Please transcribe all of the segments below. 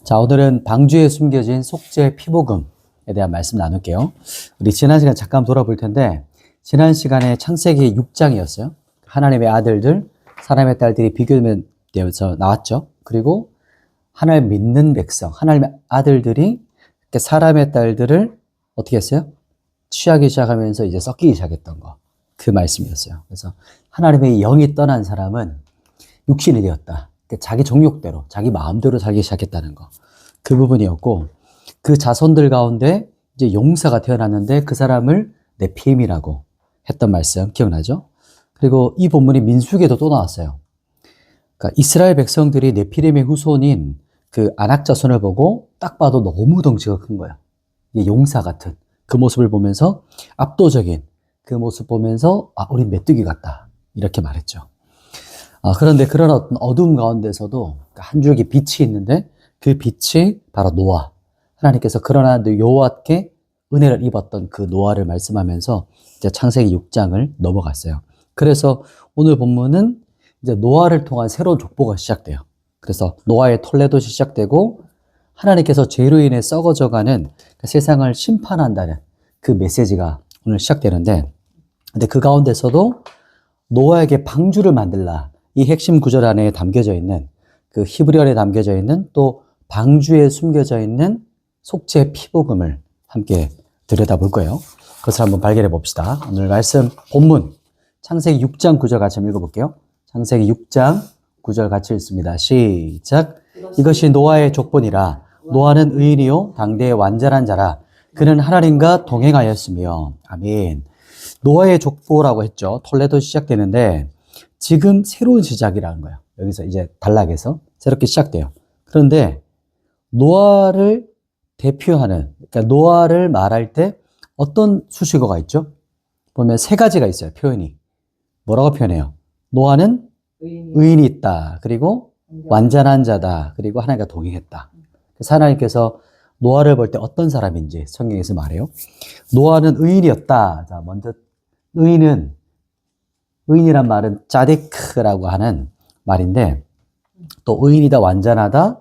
자, 오늘은 방주에 숨겨진 속죄 피복음에 대한 말씀 나눌게요. 우리 지난 시간 잠깐 돌아볼 텐데, 지난 시간에 창세기 6장이었어요. 하나님의 아들들, 사람의 딸들이 비교되어서 나왔죠. 그리고 하나님 믿는 백성, 하나님의 아들들이 사람의 딸들을 어떻게 했어요? 취하기 시작하면서 이제 섞이기 시작했던 거. 그 말씀이었어요. 그래서 하나님의 영이 떠난 사람은 육신이 되었다. 자기 정욕대로, 자기 마음대로 살기 시작했다는 거. 그 부분이었고, 그 자손들 가운데 이제 용사가 태어났는데 그 사람을 네피임이라고 했던 말씀 기억나죠? 그리고 이 본문이 민수기에도 또 나왔어요. 그러니까 이스라엘 백성들이 네피림의 후손인 그 아낙 자손을 보고 딱 봐도 너무 덩치가 큰 거야. 용사 같은 그 모습을 보면서 압도적인 그 모습 보면서 우리 메뚜기 같다. 이렇게 말했죠. 그런데 그런 어둠 가운데서도 한 줄기 빛이 있는데 그 빛이 바로 노아. 하나님께서 그러나 여호와께 은혜를 입었던 그 노아를 말씀하면서 이제 창세기 6장을 넘어갔어요. 그래서 오늘 본문은 이제 노아를 통한 새로운 족보가 시작돼요. 그래서 노아의 톨레도 시작되고 하나님께서 죄로 인해 썩어져가는 세상을 심판한다는 그 메시지가 오늘 시작되는데, 근데 그 가운데서도 노아에게 방주를 만들라. 이 핵심 구절 안에 담겨져 있는 그 히브리어에 담겨져 있는 또 방주에 숨겨져 있는 속죄 피복음을 함께 들여다볼 거예요. 그것을 한번 발견해 봅시다. 오늘 말씀 본문 창세기 6장 9절 같이 한번 읽어볼게요. 창세기 6장 9절 같이 읽습니다. 시작. 이것이 노아의 족보니라. 노아는 의인이요 당대의 완전한 자라. 그는 하나님과 동행하였으며. 아멘. 노아의 족보라고 했죠. 톨레도 시작되는데 지금 새로운 시작이라는 거예요. 여기서 이제 단락에서 새롭게 시작돼요. 그런데 노아를 대표하는, 그러니까 노아를 말할 때 어떤 수식어가 있죠? 보면 세 가지가 있어요. 표현이. 뭐라고 표현해요? 노아는 의인이 있다. 그리고 완전한 자다. 그리고 하나님과 동행했다. 그래서 하나님께서 노아를 볼 때 어떤 사람인지 성경에서 말해요. 노아는 의인이었다. 자, 먼저 의인이란 말은 짜데크라고 하는 말인데, 또 의인이다, 완전하다,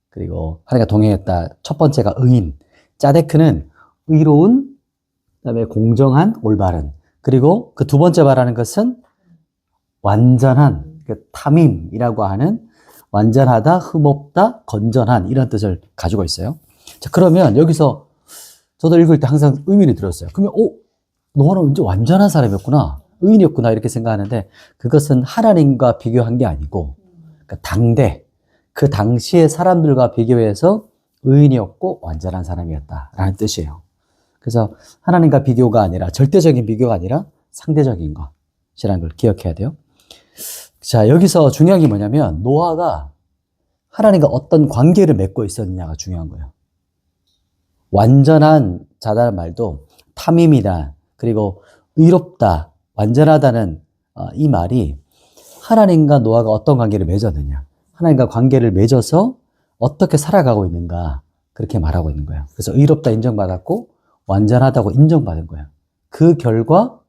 그리고 하나님과 동행했다. 첫 번째가 의인. 짜데크는 의로운, 그다음에 공정한, 올바른. 그리고 그 두 번째 말하는 것은 완전한, 탐임이라고 하는 완전하다, 흠없다, 건전한 이런 뜻을 가지고 있어요. 자, 그러면 여기서 저도 읽을 때 항상 의문이 들었어요. 그러면 노아는 언제 완전한 사람이었구나, 의인이었구나 이렇게 생각하는데, 그것은 하나님과 비교한 게 아니고 그러니까 당대 그 당시의 사람들과 비교해서 의인이었고 완전한 사람이었다라는 뜻이에요. 그래서 하나님과 비교가 아니라, 절대적인 비교가 아니라 상대적인 것이라는 걸 기억해야 돼요. 자, 여기서 중요한 게 뭐냐면 노아가 하나님과 어떤 관계를 맺고 있었느냐가 중요한 거예요. 완전한 자다는 말도 탐임이다, 그리고 의롭다, 완전하다는 이 말이 하나님과 노아가 어떤 관계를 맺었느냐, 하나님과 관계를 맺어서 어떻게 살아가고 있는가, 그렇게 말하고 있는 거예요. 그래서 의롭다 인정받았고 완전하다고 인정받은 거예요. 그 결과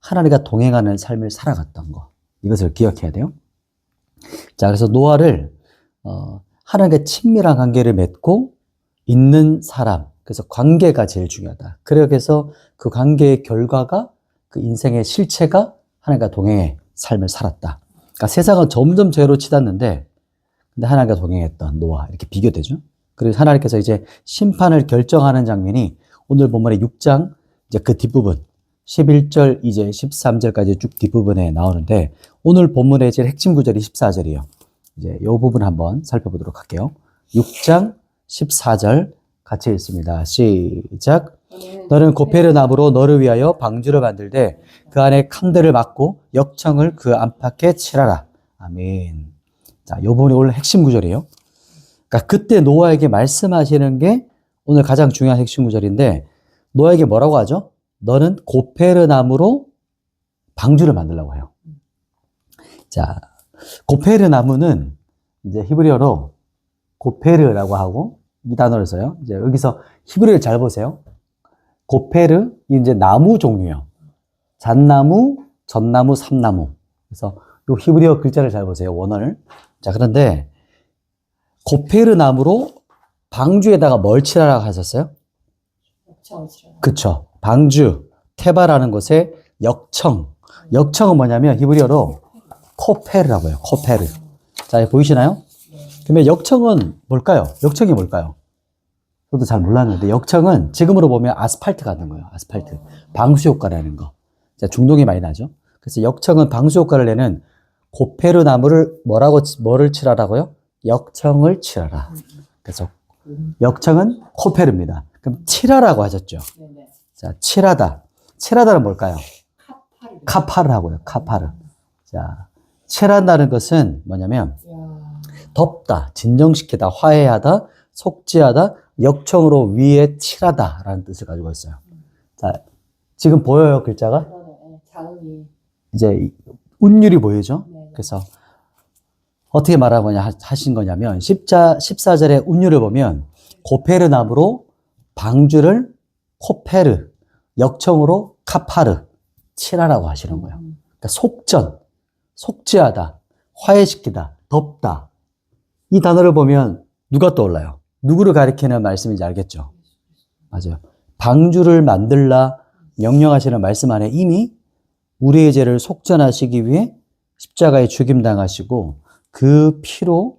하나님과 동행하는 삶을 살아갔던 거, 이것을 기억해야 돼요. 자, 그래서 노아를 하나님과 친밀한 관계를 맺고 있는 사람, 그래서 관계가 제일 중요하다. 그래서 그 관계의 결과가, 그 인생의 실체가 하나님과 동행의 삶을 살았다. 그러니까 세상은 점점 죄로 치닫는데, 근데 하나님과 동행했던 노아, 이렇게 비교되죠. 그래서 하나님께서 이제 심판을 결정하는 장면이 오늘 본문의 6장 이제 그 뒷부분 11절 이제 13절까지 쭉 뒷부분에 나오는데, 오늘 본문의 제일 핵심 구절이 14절이에요. 이제 이 부분 한번 살펴보도록 할게요. 6장 14절 같이 읽습니다. 시작. 너는 고페르 나무로 너를 위하여 방주를 만들되 그 안에 칸들을 막고 역청을 그 안팎에 칠하라. 아멘. 자, 이 부분이 오늘 핵심 구절이에요. 그러니까 그때 노아에게 말씀하시는 게 오늘 가장 중요한 핵심 구절인데, 노아에게 뭐라고 하죠? 너는 고페르 나무로 방주를 만들라고 해요. 자, 고페르 나무는 이제 히브리어로 고페르라고 하고 이 단어를 써요. 이제 여기서 히브리어를 잘 보세요. 고페르, 이제 나무 종류예요. 잣나무, 전나무, 삼나무. 그래서 이 히브리어 글자를 잘 보세요. 원어를. 자, 그런데 고페르 나무로 방주에다가 뭘 칠하라고 하셨어요? 역청을 칠하라. 그쵸. 방주, 테바라는 곳에 역청. 역청은 뭐냐면 히브리어로 코페르라고 해요. 코페르. 자, 보이시나요? 그러면 역청은 뭘까요? 역청이 뭘까요? 저도 잘 몰랐는데 역청은 지금으로 보면 아스팔트 같은 거예요. 아스팔트. 방수 효과라는 거. 자, 중동이 많이 나죠. 그래서 역청은 방수 효과를 내는 고페르 나무를 뭐를 칠하라고요? 역청을 칠하라. 그래서 역청은 코페르입니다. 그럼 칠하라고 하셨죠. 네네. 자, 칠하다. 칠하다는 뭘까요? 카파르. 카파르라고요. 카파르. 자, 칠한다는 것은 뭐냐면 야. 덮다, 진정시키다, 화해하다, 속죄하다, 역청으로 위에 칠하다라는 뜻을 가지고 있어요. 자, 지금 보여요, 글자가? 그러네. 자음이. 이제 운율이 보이죠? 네. 그래서 어떻게 하신 거냐면 14절의 운율을 보면 고페르 나무로 방주를 코페르, 역청으로 카파르 칠하라고 하시는 거예요. 그러니까 속전, 속죄하다, 화해시키다, 덮다. 이 단어를 보면 누가 떠올라요? 누구를 가리키는 말씀인지 알겠죠? 맞아요. 방주를 만들라 명령하시는 말씀 안에 이미 우리의 죄를 속전하시기 위해 십자가에 죽임당하시고 그 피로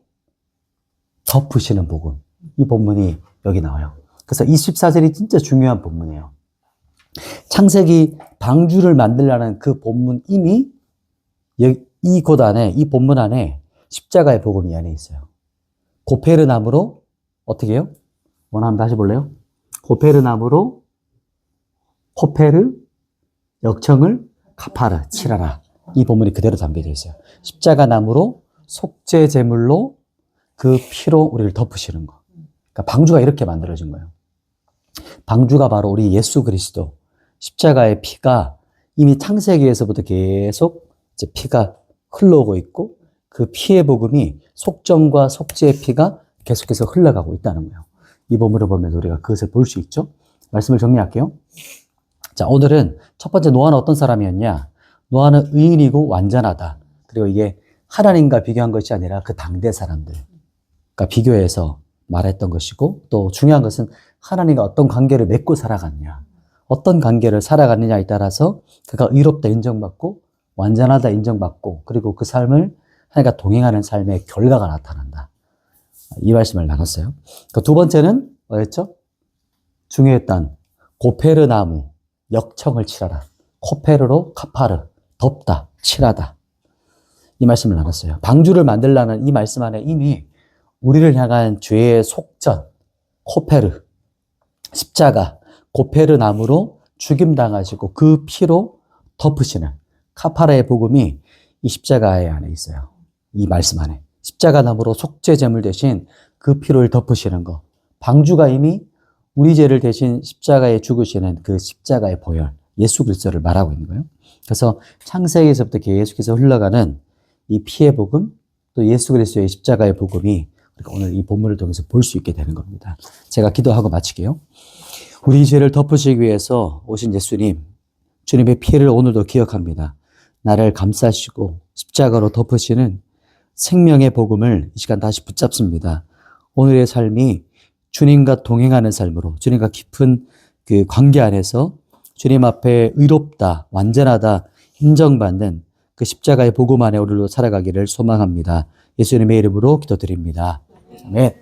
덮으시는 복음. 이 본문이 여기 나와요. 그래서 이 14절이 진짜 중요한 본문이에요. 창세기 방주를 만들라는 그 본문 이미 이 곳 안에, 이 본문 안에 십자가의 복음이 안에 있어요. 고페르 나무로 어떻게 해요? 원하면 다시 볼래요? 고페르 나무로 코페르, 역청을 카파르, 칠하라. 이 본문이 그대로 담겨져 있어요. 십자가 나무로 속죄 제물로 그 피로 우리를 덮으시는 거. 그러니까 방주가 이렇게 만들어진 거예요. 방주가 바로 우리 예수 그리스도. 십자가의 피가 이미 창세기에서부터 계속 이제 피가 흘러오고 있고 그 피의 복음이 속정과 속죄의 피가 계속해서 흘러가고 있다는 거예요. 이 본문을 보면 우리가 그것을 볼 수 있죠. 말씀을 정리할게요. 자, 오늘은 첫 번째 노아는 어떤 사람이었냐? 노아는 의인이고 완전하다. 그리고 이게 하나님과 비교한 것이 아니라 그 당대 사람들과 비교해서 말했던 것이고 또 중요한 것은 하나님과 어떤 관계를 맺고 살아갔냐. 어떤 관계를 살아갔느냐에 따라서 그가 의롭다 인정받고 완전하다 인정받고 그리고 그 삶을 하나님과 동행하는 삶의 결과가 나타난다. 이 말씀을 나눴어요. 그 두 번째는 뭐였죠? 중요했던 고페르 나무, 역청을 칠하라. 코페르로 카파르, 덮다, 칠하다. 이 말씀을 나눴어요. 방주를 만들라는 이 말씀 안에 이미 우리를 향한 죄의 속전, 코페르, 십자가, 고페르 나무로 죽임당하시고 그 피로 덮으시는 카파라의 복음이 이 십자가의 안에 있어요. 이 말씀 안에. 십자가 나무로 속죄 제물 대신 그 피를 덮으시는 거. 방주가 이미 우리 죄를 대신 십자가에 죽으시는 그 십자가의 보혈, 예수 그리스도를 말하고 있는 거예요. 그래서 창세기에서부터 계속해서 흘러가는 이 피의 복음, 또 예수 그리스도의 십자가의 복음이 우리가 오늘 이 본문을 통해서 볼 수 있게 되는 겁니다. 제가 기도하고 마칠게요. 우리 죄를 덮으시기 위해서 오신 예수님, 주님의 피를 오늘도 기억합니다. 나를 감싸시고 십자가로 덮으시는 생명의 복음을 이 시간 다시 붙잡습니다. 오늘의 삶이 주님과 동행하는 삶으로 주님과 깊은 그 관계 안에서 주님 앞에 의롭다, 완전하다 인정받는 그 십자가의 복음 안에 오늘도 살아가기를 소망합니다. 예수님의 이름으로 기도드립니다. 아멘.